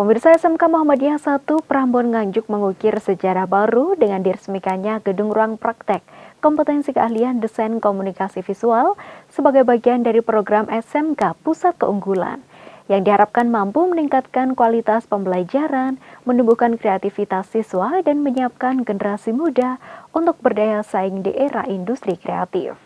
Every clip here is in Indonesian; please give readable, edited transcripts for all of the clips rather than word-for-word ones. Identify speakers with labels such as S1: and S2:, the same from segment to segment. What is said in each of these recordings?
S1: Pemirsa, SMK Muhammadiyah 1 Prambon Nganjuk mengukir sejarah baru dengan diresmikannya Gedung Ruang Praktek Kompetensi Keahlian Desain Komunikasi Visual sebagai bagian dari program SMK Pusat Keunggulan yang diharapkan mampu meningkatkan kualitas pembelajaran, menumbuhkan kreativitas siswa, dan menyiapkan generasi muda untuk berdaya saing di era industri kreatif.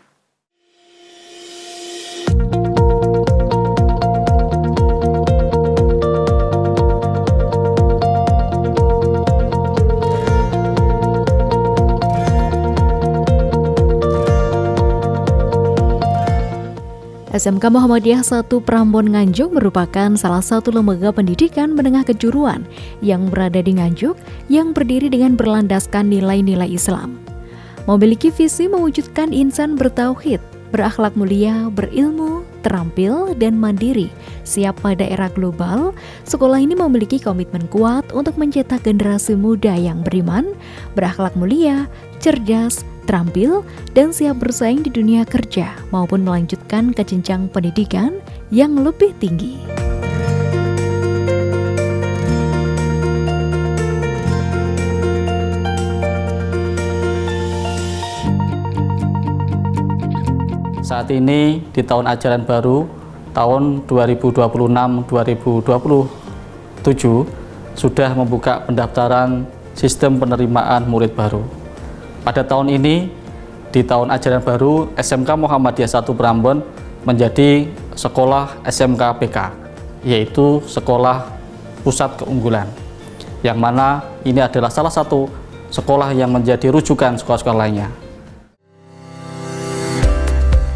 S1: SMK Muhammadiyah 1 Prambon Nganjuk merupakan salah satu lembaga pendidikan menengah kejuruan yang berada di Nganjuk yang berdiri dengan berlandaskan nilai-nilai Islam. Memiliki visi mewujudkan insan bertauhid, berakhlak mulia, berilmu, terampil, dan mandiri, siap pada era global. Sekolah ini memiliki komitmen kuat untuk mencetak generasi muda yang beriman, berakhlak mulia, cerdas, terampil, dan siap bersaing di dunia kerja maupun melanjutkan ke jenjang pendidikan yang lebih tinggi.
S2: Saat ini di tahun ajaran baru tahun 2026-2027 sudah membuka pendaftaran sistem penerimaan murid baru. Pada tahun ini, di tahun ajaran baru, SMK Muhammadiyah 1 Prambon menjadi sekolah SMK PK, yaitu Sekolah Pusat Keunggulan, yang mana ini adalah salah satu sekolah yang menjadi rujukan sekolah-sekolah lainnya.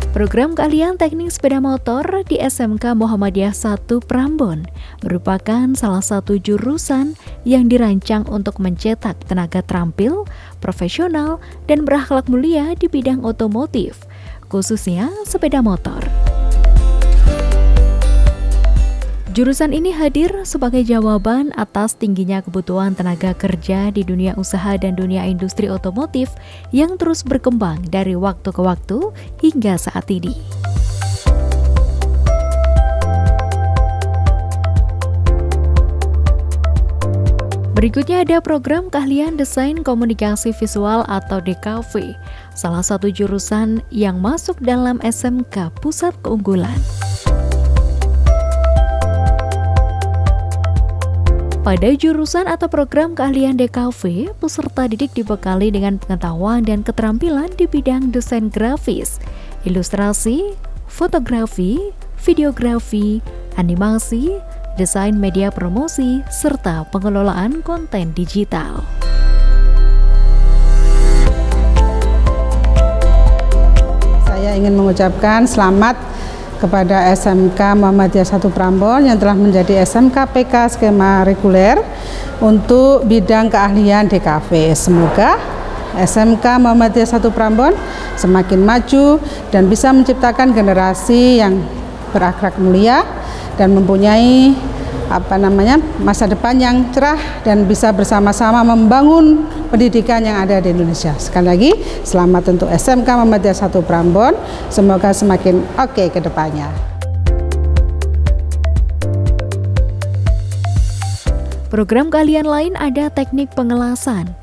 S1: Program keahlian teknik sepeda motor di SMK Muhammadiyah 1 Prambon merupakan salah satu jurusan yang dirancang untuk mencetak tenaga terampil, profesional, dan berakhlak mulia di bidang otomotif, khususnya sepeda motor. Jurusan ini hadir sebagai jawaban atas tingginya kebutuhan tenaga kerja di dunia usaha dan dunia industri otomotif yang terus berkembang dari waktu ke waktu hingga saat ini. Berikutnya ada program keahlian desain komunikasi visual atau DKV, salah satu jurusan yang masuk dalam SMK Pusat Keunggulan. Pada jurusan atau program keahlian DKV, peserta didik dibekali dengan pengetahuan dan keterampilan di bidang desain grafis, ilustrasi, fotografi, videografi, animasi, desain media promosi, serta pengelolaan konten digital.
S3: Saya ingin mengucapkan selamat kepada SMK Muhammadiyah 1 Prambon yang telah menjadi SMK PK skema reguler untuk bidang keahlian DKV. Semoga SMK Muhammadiyah 1 Prambon semakin maju dan bisa menciptakan generasi yang berakhlak mulia dan mempunyai masa depan yang cerah dan bisa bersama-sama membangun pendidikan yang ada di Indonesia. Sekali lagi, selamat untuk SMK Muhammadiyah 1 Prambon. Semoga semakin oke ke depannya.
S1: Program keahlian lain ada teknik pengelasan.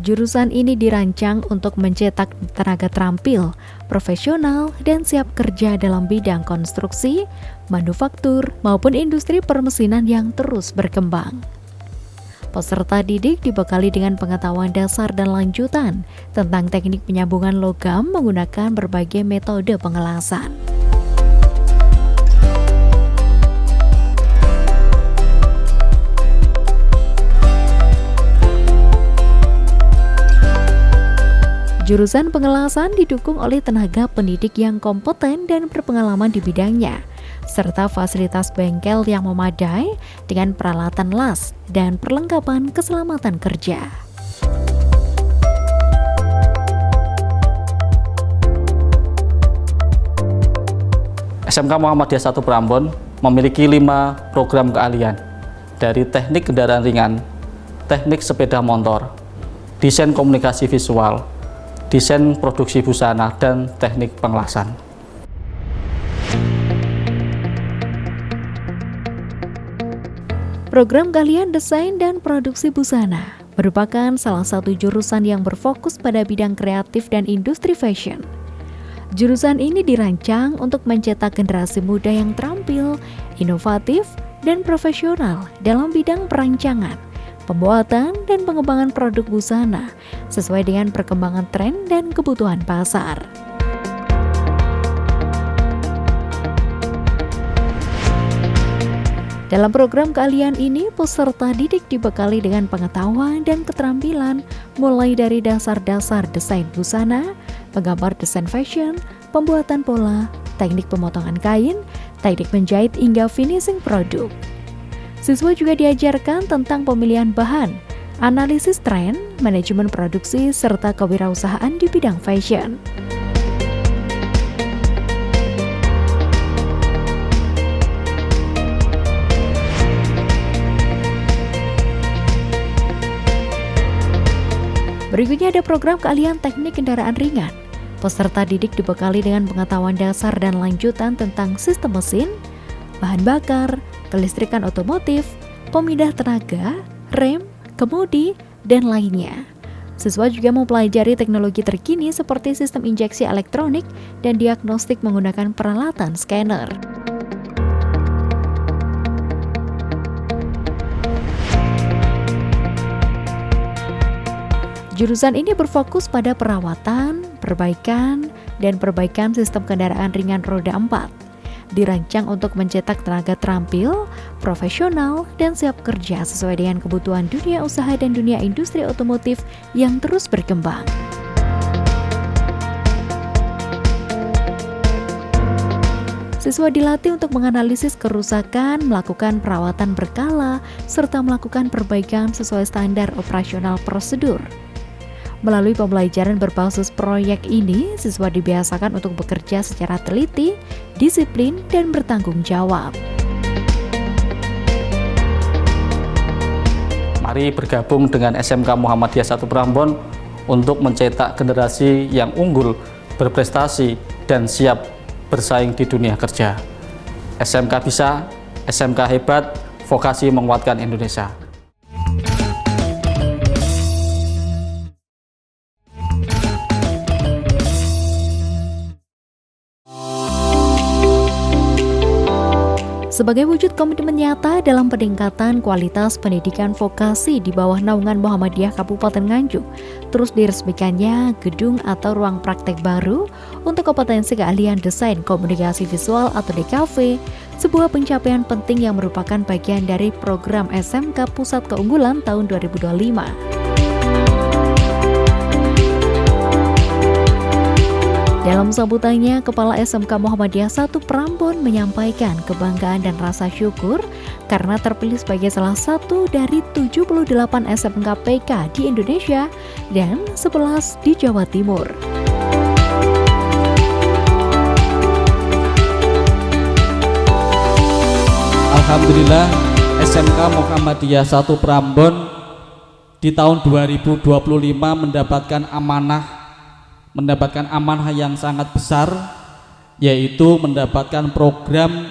S1: Jurusan ini dirancang untuk mencetak tenaga terampil, profesional, dan siap kerja dalam bidang konstruksi, manufaktur, maupun industri permesinan yang terus berkembang. Peserta didik dibekali dengan pengetahuan dasar dan lanjutan tentang teknik penyambungan logam menggunakan berbagai metode pengelasan. Jurusan pengelasan didukung oleh tenaga pendidik yang kompeten dan berpengalaman di bidangnya, serta fasilitas bengkel yang memadai dengan peralatan las dan perlengkapan keselamatan kerja.
S2: SMK Muhammadiyah 1 Prambon memiliki 5 program keahlian, dari teknik kendaraan ringan, teknik sepeda motor, desain komunikasi visual, desain produksi busana, dan teknik pengelasan.
S1: Program keahlian desain dan produksi busana merupakan salah satu jurusan yang berfokus pada bidang kreatif dan industri fashion. Jurusan ini dirancang untuk mencetak generasi muda yang terampil, inovatif, dan profesional dalam bidang perancangan, pembuatan, dan pengembangan produk busana sesuai dengan perkembangan tren dan kebutuhan pasar. Dalam program keahlian ini, peserta didik dibekali dengan pengetahuan dan keterampilan mulai dari dasar-dasar desain busana, menggambar desain fashion, pembuatan pola, teknik pemotongan kain, teknik menjahit hingga finishing produk. Siswa juga diajarkan tentang pemilihan bahan, analisis tren, manajemen produksi, serta kewirausahaan di bidang fashion. Berikutnya ada program keahlian teknik kendaraan ringan. Peserta didik dibekali dengan pengetahuan dasar dan lanjutan tentang sistem mesin, bahan bakar, kelistrikan otomotif, pemindah tenaga, rem, kemudi, dan lainnya. Siswa juga mempelajari teknologi terkini seperti sistem injeksi elektronik dan diagnostik menggunakan peralatan scanner. Jurusan ini berfokus pada perawatan, perbaikan, dan perbaikan sistem kendaraan ringan roda 4. Dirancang untuk mencetak tenaga terampil, profesional, dan siap kerja sesuai dengan kebutuhan dunia usaha dan dunia industri otomotif yang terus berkembang. Siswa dilatih untuk menganalisis kerusakan, melakukan perawatan berkala, serta melakukan perbaikan sesuai standar operasional prosedur. Melalui pembelajaran berbasis proyek ini, siswa dibiasakan untuk bekerja secara teliti, disiplin, dan bertanggung jawab.
S2: Mari bergabung dengan SMK Muhammadiyah 1 Prambon untuk mencetak generasi yang unggul, berprestasi, dan siap bersaing di dunia kerja. SMK bisa, SMK hebat, vokasi menguatkan Indonesia.
S1: Sebagai wujud komitmen nyata dalam peningkatan kualitas pendidikan vokasi di bawah naungan Muhammadiyah Kabupaten Nganjuk, terus diresmikannya gedung atau ruang praktek baru untuk kompetensi keahlian desain komunikasi visual atau DKV, sebuah pencapaian penting yang merupakan bagian dari program SMK Pusat Keunggulan tahun 2025. Dalam sambutannya, Kepala SMK Muhammadiyah 1 Prambon menyampaikan kebanggaan dan rasa syukur karena terpilih sebagai salah satu dari 78 SMK PK di Indonesia dan 11 di Jawa Timur.
S4: Alhamdulillah, SMK Muhammadiyah 1 Prambon di tahun 2025 mendapatkan amanah yang sangat besar, yaitu mendapatkan program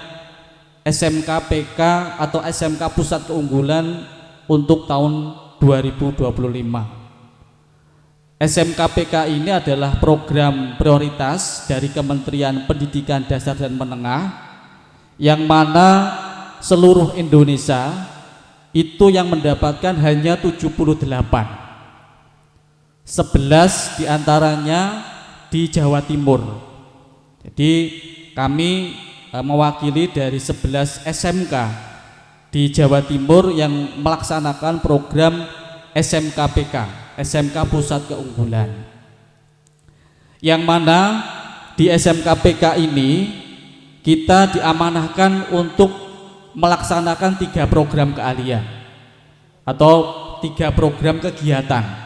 S4: SMK PK atau SMK Pusat Keunggulan untuk tahun 2025. SMK PK ini adalah program prioritas dari Kementerian Pendidikan Dasar dan Menengah, yang mana seluruh Indonesia itu yang mendapatkan hanya 78. 11 diantaranya di Jawa Timur. Jadi kami mewakili dari 11 SMK di Jawa Timur yang melaksanakan program SMK PK, SMK Pusat Keunggulan. Yang mana di SMK PK ini kita diamanahkan untuk melaksanakan 3 program keahlian atau 3 program kegiatan.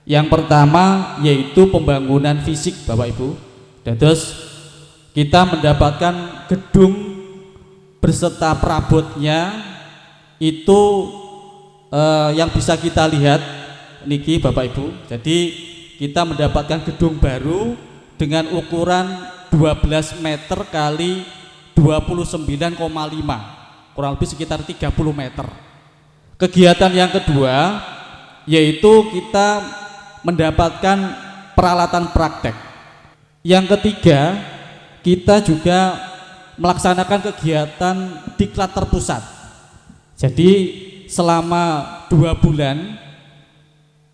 S4: Yang pertama yaitu pembangunan fisik, Bapak Ibu. Dan terus kita mendapatkan gedung beserta perabotnya itu yang bisa kita lihat niki Bapak Ibu. Jadi kita mendapatkan gedung baru dengan ukuran 12 meter kali 29,5. kurang lebih sekitar 30 meter. Kegiatan yang kedua yaitu kita mendapatkan peralatan praktek. Yang ketiga, kita juga melaksanakan kegiatan diklat terpusat. Jadi selama 2 bulan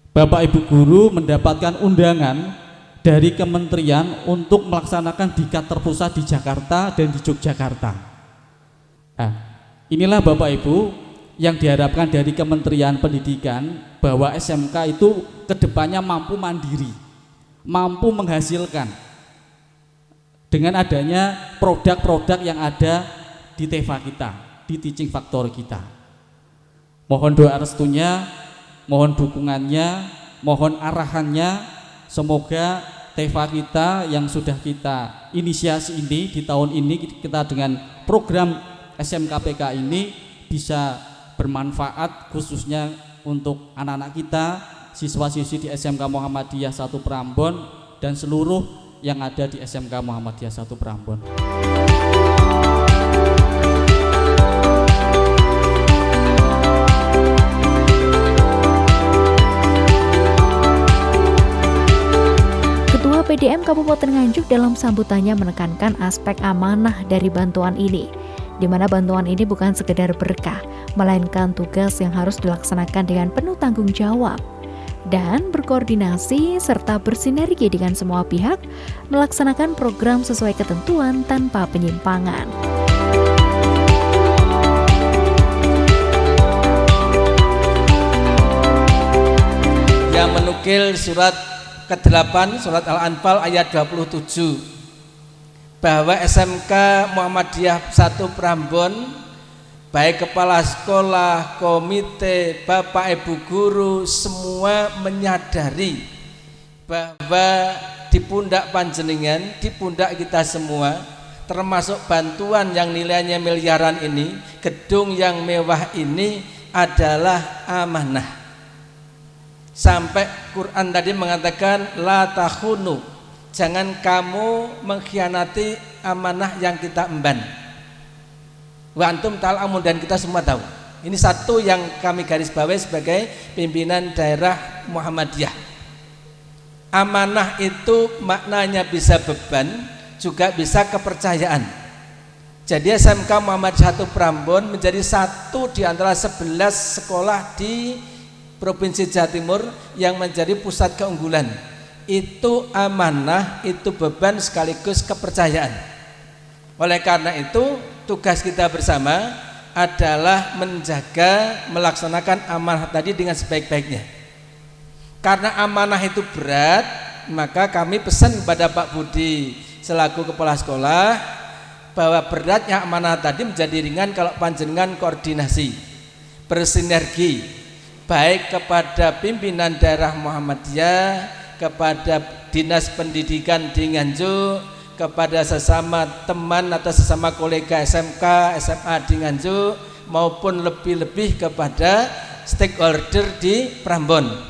S4: Bapak Ibu guru mendapatkan undangan dari kementerian untuk melaksanakan diklat terpusat di Jakarta dan di Yogyakarta. Nah, inilah Bapak Ibu yang diharapkan dari Kementerian Pendidikan, bahwa SMK itu kedepannya mampu mandiri, mampu menghasilkan dengan adanya produk-produk yang ada di TEFA kita, di Teaching Factory kita. Mohon doa restunya, mohon dukungannya, mohon arahannya. Semoga TEFA kita yang sudah kita inisiasi ini di tahun ini, kita dengan program SMKPK ini bisa bermanfaat khususnya untuk anak-anak kita, siswa-siswi di SMK Muhammadiyah 1 Prambon dan seluruh yang ada di SMK Muhammadiyah 1 Prambon.
S1: Ketua PDM Kabupaten Nganjuk dalam sambutannya menekankan aspek amanah dari bantuan ini, di mana bantuan ini bukan sekedar berkah, melainkan tugas yang harus dilaksanakan dengan penuh tanggung jawab dan berkoordinasi serta bersinergi dengan semua pihak, melaksanakan program sesuai ketentuan tanpa penyimpangan.
S5: Yang menukil surat ke-8 surat Al-Anfal ayat 27 bahwa SMK Muhammadiyah 1 Prambon, baik kepala sekolah, komite, bapak ibu guru, semua menyadari bahwa di pundak panjenengan, di pundak kita semua, termasuk bantuan yang nilainya miliaran ini, gedung yang mewah ini adalah amanah. Sampai Quran tadi mengatakan la takhunu, jangan kamu mengkhianati amanah yang kita emban. Wa antum ta'lamun, dan kita semua tahu. Ini satu yang kami garis bawahi sebagai pimpinan daerah Muhammadiyah. Amanah itu maknanya bisa beban, juga bisa kepercayaan. Jadi SMK Muhammadiyah 1 Prambon menjadi satu di antara 11 sekolah di Provinsi Jawa Timur yang menjadi pusat keunggulan. Itu amanah, itu beban sekaligus kepercayaan. Oleh karena itu tugas kita bersama adalah menjaga, melaksanakan amanah tadi dengan sebaik-baiknya. Karena amanah itu berat, maka kami pesan kepada Pak Budi selaku kepala sekolah bahwa beratnya amanah tadi menjadi ringan kalau panjenengan koordinasi, bersinergi, baik kepada pimpinan daerah Muhammadiyah, kepada Dinas Pendidikan di Nganjuk, kepada sesama teman atau sesama kolega SMK, SMA di Nganjuk, maupun lebih-lebih kepada stakeholder di Prambon.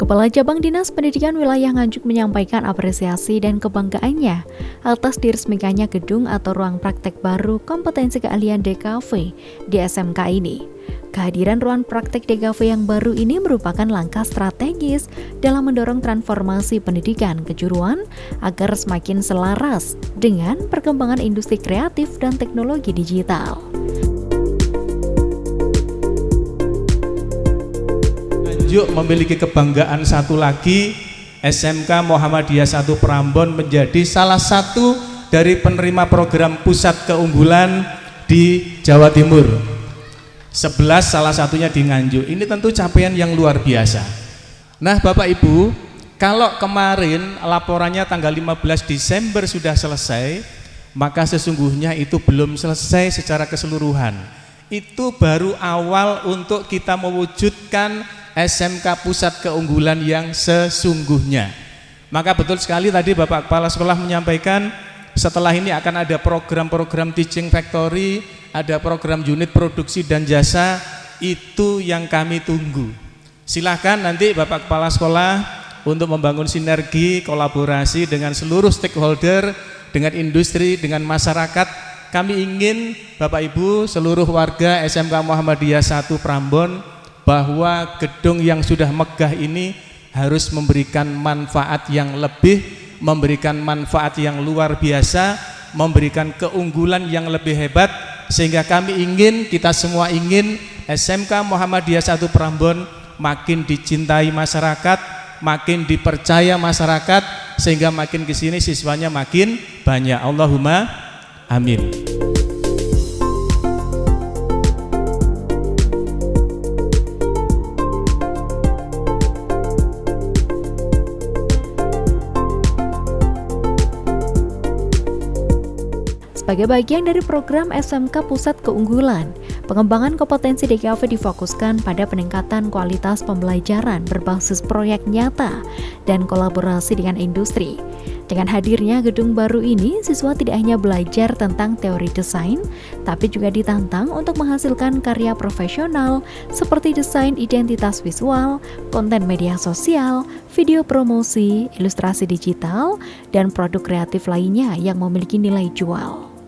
S1: Kepala Cabang Dinas Pendidikan Wilayah Nganjuk menyampaikan apresiasi dan kebanggaannya atas diresmikannya gedung atau ruang praktek baru kompetensi keahlian DKV di SMK ini. Kehadiran ruang praktek DKV yang baru ini merupakan langkah strategis dalam mendorong transformasi pendidikan kejuruan agar semakin selaras dengan perkembangan industri kreatif dan teknologi digital.
S6: Nganjuk memiliki kebanggaan satu lagi, SMK Muhammadiyah 1 Prambon menjadi salah satu dari penerima program pusat keunggulan di Jawa Timur. 11 salah satunya di Nganjuk. Ini tentu capaian yang luar biasa. Nah Bapak Ibu, kalau kemarin laporannya tanggal 15 Desember sudah selesai, maka sesungguhnya itu belum selesai secara keseluruhan. Itu baru awal untuk kita mewujudkan SMK Pusat Keunggulan yang sesungguhnya. Maka betul sekali tadi Bapak Kepala Sekolah menyampaikan, setelah ini akan ada program-program teaching factory, ada program unit produksi dan jasa, itu yang kami tunggu. Silahkan nanti Bapak Kepala Sekolah untuk membangun sinergi, kolaborasi dengan seluruh stakeholder, dengan industri, dengan masyarakat. Kami ingin Bapak Ibu seluruh warga SMK Muhammadiyah 1 Prambon bahwa gedung yang sudah megah ini harus memberikan manfaat yang lebih, memberikan manfaat yang luar biasa, memberikan keunggulan yang lebih hebat, sehingga kami ingin, kita semua ingin SMK Muhammadiyah 1 Prambon makin dicintai masyarakat, makin dipercaya masyarakat, sehingga makin kesini siswanya makin banyak. Allahumma amin.
S1: Sebagai bagian dari program SMK Pusat Keunggulan, pengembangan kompetensi DKV difokuskan pada peningkatan kualitas pembelajaran berbasis proyek nyata dan kolaborasi dengan industri. Dengan hadirnya gedung baru ini, siswa tidak hanya belajar tentang teori desain, tapi juga ditantang untuk menghasilkan karya profesional seperti desain identitas visual, konten media sosial, video promosi, ilustrasi digital, dan produk kreatif lainnya yang memiliki nilai jual.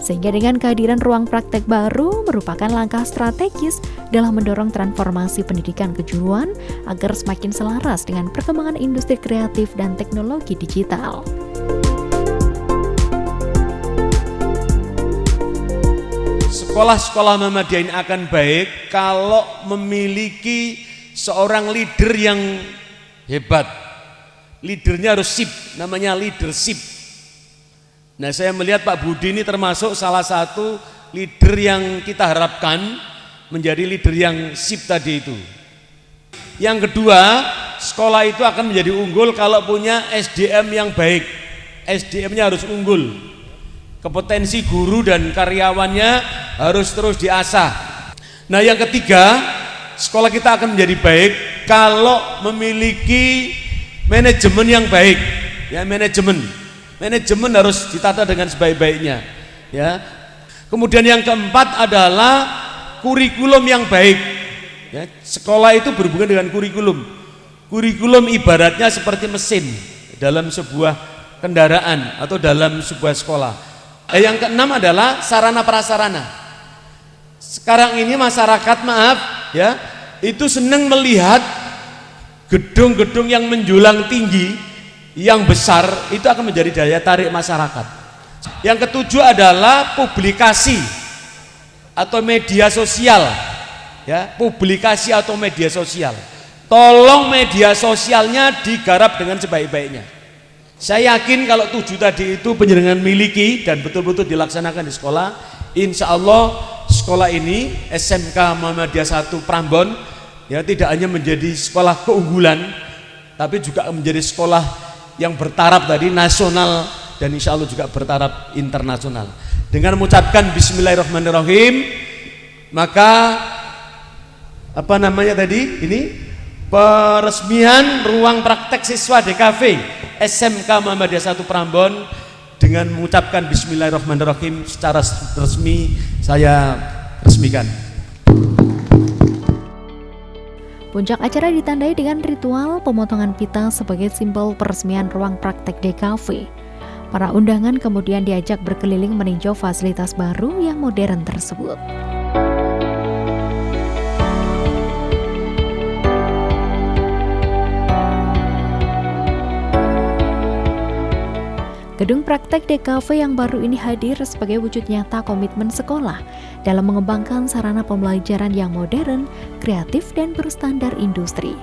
S1: Sehingga dengan kehadiran ruang praktek baru merupakan langkah strategis dalam mendorong transformasi pendidikan kejuruan agar semakin selaras dengan perkembangan industri kreatif dan teknologi digital.
S7: Sekolah-sekolah Muhammadiyah ini akan baik kalau memiliki seorang leader yang hebat. Leadernya harus sip, namanya leadership. Nah, saya melihat Pak Budi ini termasuk salah satu leader yang kita harapkan menjadi leader yang sip tadi itu. Yang kedua, sekolah itu akan menjadi unggul kalau punya SDM yang baik. SDM-nya harus unggul. Kompetensi guru dan karyawannya harus terus diasah. Nah, yang ketiga, sekolah kita akan menjadi baik kalau memiliki manajemen yang baik. Ya, Manajemen harus ditata dengan sebaik-baiknya, ya. Kemudian yang keempat adalah kurikulum yang baik. Ya, sekolah itu berhubungan dengan kurikulum. Kurikulum ibaratnya seperti mesin dalam sebuah kendaraan atau dalam sebuah sekolah. Yang keenam adalah sarana prasarana. Sekarang ini masyarakat, ya, itu senang melihat gedung-gedung yang menjulang tinggi, yang besar, itu akan menjadi daya tarik masyarakat. Yang ketujuh adalah publikasi atau media sosial, ya, publikasi atau media sosial. tolong media sosialnya digarap dengan sebaik-baiknya. Saya yakin kalau 7 tadi itu penjenengan miliki dan betul-betul dilaksanakan di sekolah, insya Allah sekolah ini SMK Muhammadiyah 1 Prambon ya tidak hanya menjadi sekolah keunggulan, tapi juga menjadi sekolah yang bertaraf tadi nasional dan insya Allah juga bertaraf internasional. Dengan mengucapkan Bismillahirrahmanirrahim, maka ini peresmian ruang praktek siswa DKV SMK Muhammadiyah 1 Prambon dengan mengucapkan Bismillahirrahmanirrahim secara resmi saya resmikan.
S1: Puncak acara ditandai dengan ritual pemotongan pita sebagai simbol peresmian ruang praktek DKV. Para undangan kemudian diajak berkeliling meninjau fasilitas baru yang modern tersebut. Gedung praktek DKV yang baru ini hadir sebagai wujud nyata komitmen sekolah dalam mengembangkan sarana pembelajaran yang modern, kreatif, dan berstandar industri.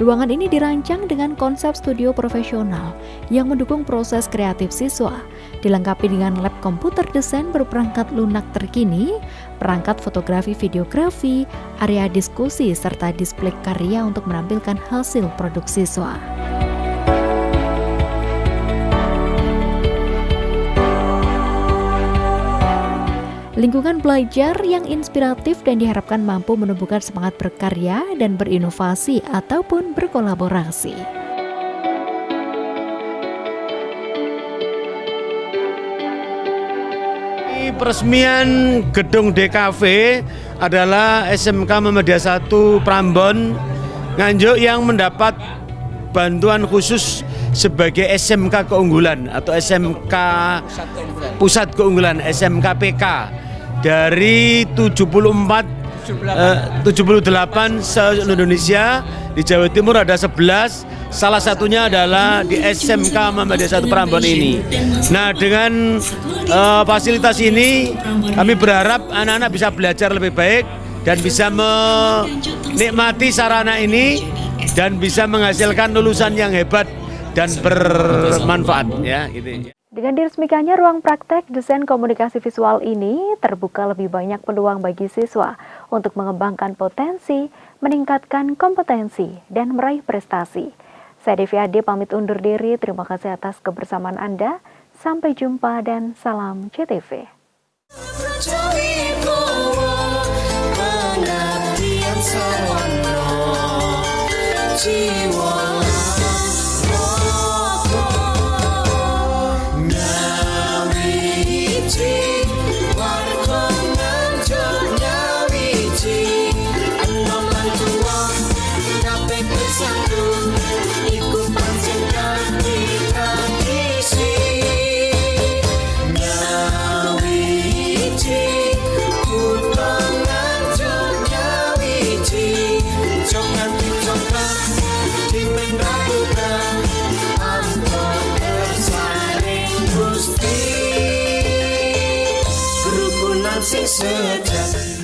S1: Ruangan ini dirancang dengan konsep studio profesional yang mendukung proses kreatif siswa, dilengkapi dengan lab komputer desain berperangkat lunak terkini, perangkat fotografi videografi, area diskusi, serta display karya untuk menampilkan hasil produk siswa. Lingkungan belajar yang inspiratif dan diharapkan mampu menumbuhkan semangat berkarya dan berinovasi ataupun berkolaborasi.
S7: Peresmian gedung DKV adalah SMK Muhammadiyah 1 Prambon Nganjuk yang mendapat bantuan khusus sebagai SMK keunggulan atau SMK Pusat Keunggulan SMK PK dari 78 se-Indonesia. Di Jawa Timur ada 11, salah satunya adalah di SMK Muhammadiyah 1 Prambon ini. Nah, dengan fasilitas ini kami berharap anak-anak bisa belajar lebih baik dan bisa menikmati sarana ini dan bisa menghasilkan lulusan yang hebat dan bermanfaat ya gitu.
S1: Dengan diresmikannya ruang praktek desain komunikasi visual ini, terbuka lebih banyak peluang bagi siswa untuk mengembangkan potensi, meningkatkan kompetensi, dan meraih prestasi. Saya Devi Ade pamit undur diri, terima kasih atas kebersamaan Anda, sampai jumpa dan salam CTV.
S8: Sing sejati